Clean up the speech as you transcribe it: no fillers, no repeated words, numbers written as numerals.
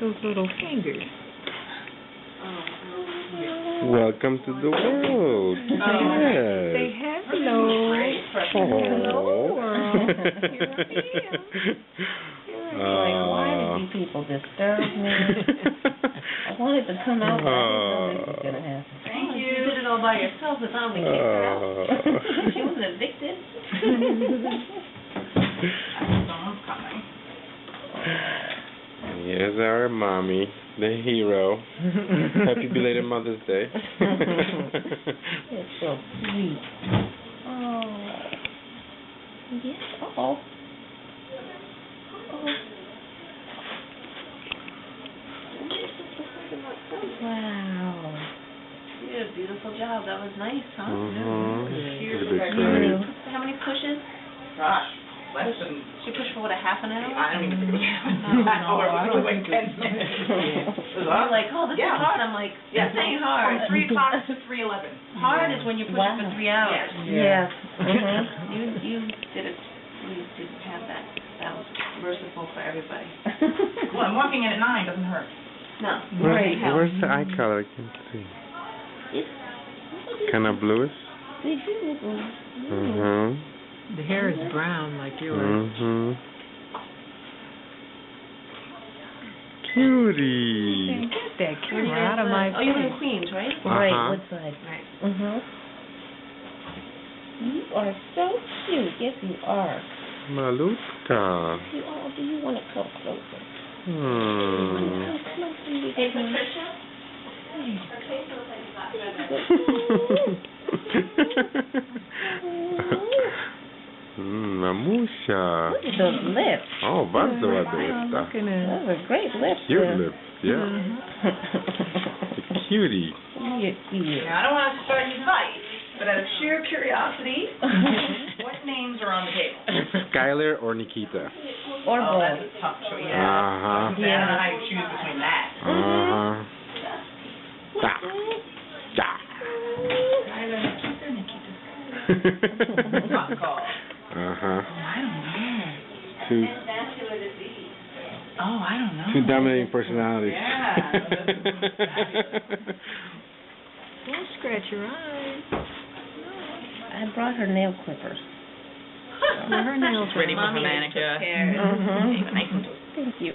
those little fingers. Welcome to the world. Yes. Say hello. Hello, world. Here I am. Like, why did you people disturb me? I wanted to come out, but I didn't know this was going to happen. Thank you. You did it all by yourself without me kicking her out. She wasn't evicted. Someone's coming. Here's our mommy, the hero. Happy belated Mother's Day. It's so sweet. Oh. Yes. Uh-oh. Wow. You did a beautiful job. That was nice, huh? How many pushes? Gosh, less than... She pushed for what, a half an hour? I don't even think it was half an hour. It was like 10 minutes. You're like, oh, this is hard. I'm like, this ain't hard. From 3 o'clock to 3:11. Hard is when you're pushing for 3 hours. Yes. You did it. You didn't have that. That was merciful for everybody. Well, and walking in at 9 doesn't hurt. No. Where's the eye color? I can't see. Kind of bluish? The hair is brown like yours. Cutie. Get that camera out of my face. Oh, you live in Queens, right? Right, what side? Right. You are so cute. Yes, you are. Malutka. Do you want to come closer? Hey, Patricia? Mamusha. Look at those lips. Oh, bardzo ładne I'm jest ta. looking at Those are great lips. Cute lips, yeah. Cutie. You're cute. Now, I don't want to start any fight, but out of sheer curiosity, what names are on the table? Skylar or Nikita? Or Oh, both. that's a tough choice. Yeah. Uh-huh. I don't know how you choose between that. Uh-huh. Da. Da. Either Nikita, Tough call. Uh-huh. I don't know. Two Oh, I don't know. two dominating personalities. Yeah. Don't scratch your eyes. I brought her nail clippers. Her nails are Ready for her manicure. Mm-hmm. Nice and Thank you.